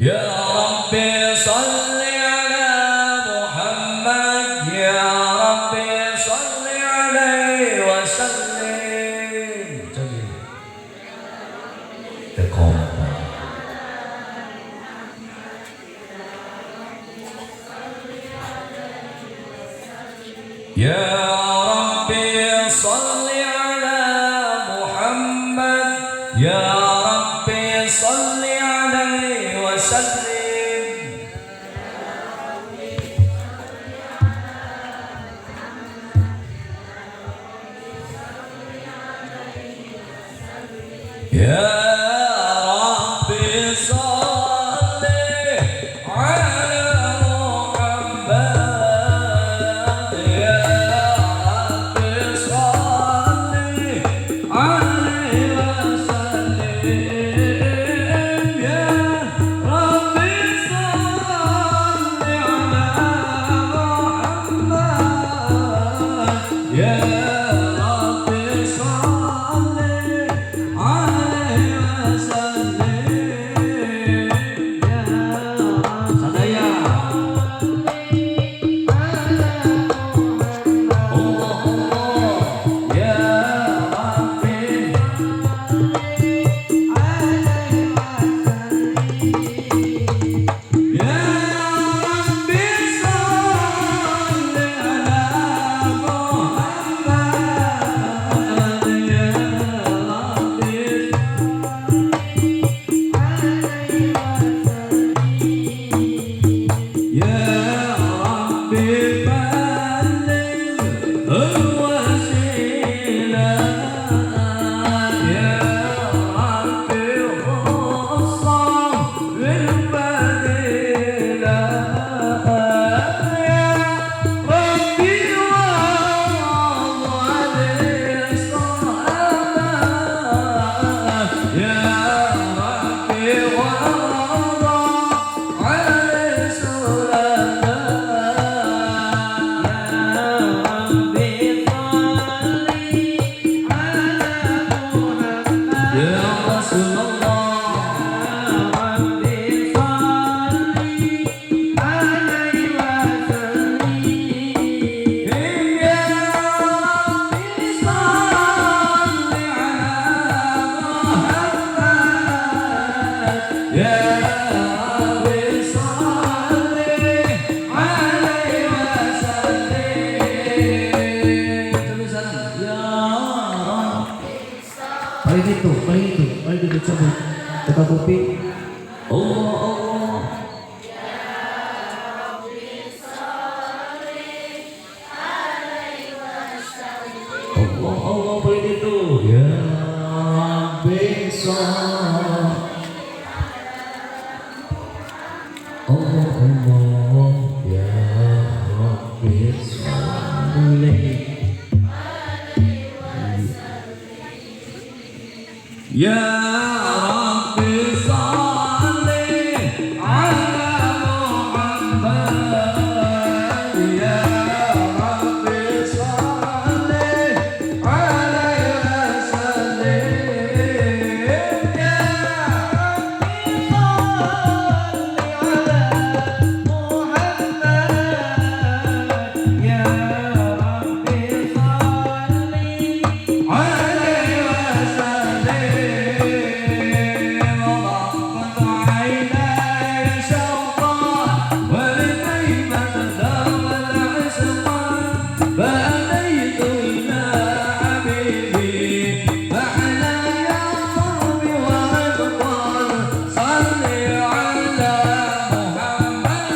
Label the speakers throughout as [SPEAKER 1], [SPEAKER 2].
[SPEAKER 1] يا ربي صل على محمد يا ربي صل عليه وسلم تقوم يا ربي صل على محمد يا ربي صل عليه وسلم يا ربي صل على محمد يا ربي صل عليه وسلم يا ربي صل على محمد يا ربي صل عليه وسلم يا sadaya Allah Allah ya Rabbi ya Rabbi salli ala Muhammad ya Rabbi يا ربي بلغ الوسيلة يا ربي خصه بالفضيلة يا ربي وارض عليه الصلاة يا ربي وارض عليه الصلاة يا رسول الله عليه وسلم يا ربي صل على محمد يا ربي صل عليه وسلم يا رب
[SPEAKER 2] Paling itu coba buka kuping.
[SPEAKER 1] Allah Allah Allah Allah paling itu ya besok Allah Allah ya Rabbi salli ya Rabbi salli ala Muhammad ya Rabbi salli alaihi wasallim ya Rabbi salli ala Muhammad ya Rabbi salli alaihi فأتيت إلى حبيبي فعلى يا ربي وأبطال صل على محمد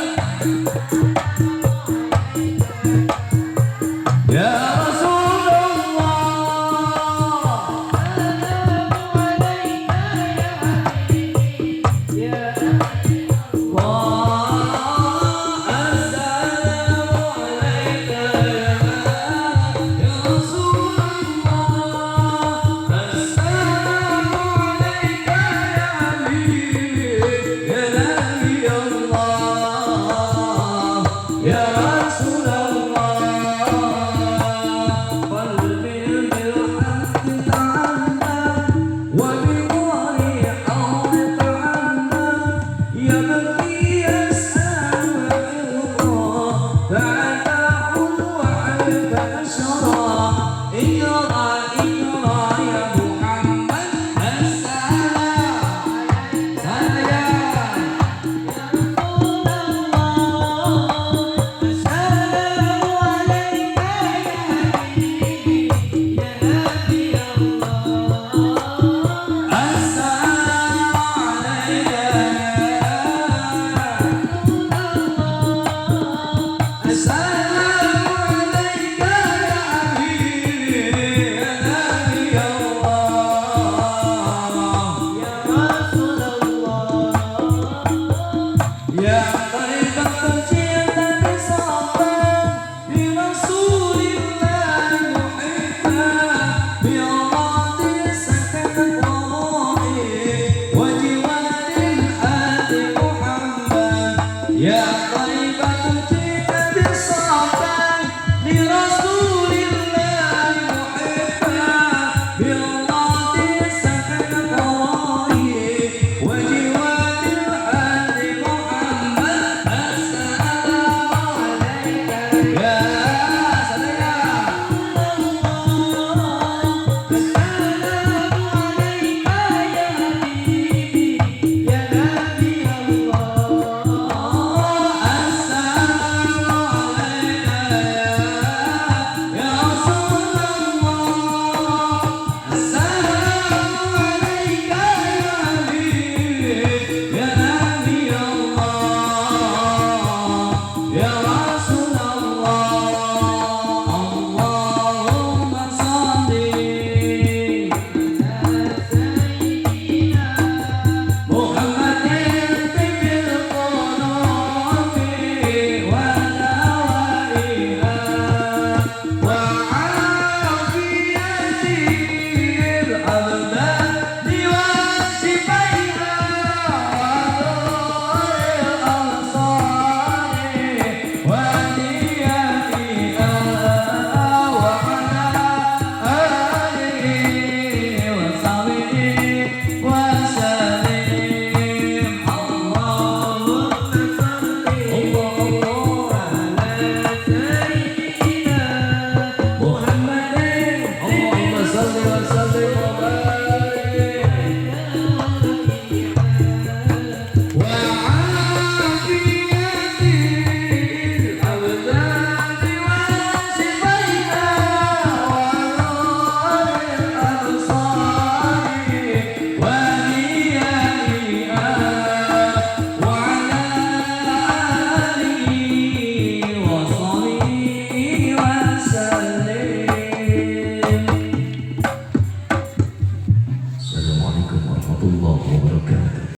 [SPEAKER 1] يا رسول الله السلام عليك يا حبيبي يا رسول الله قلبي بالحق تعلم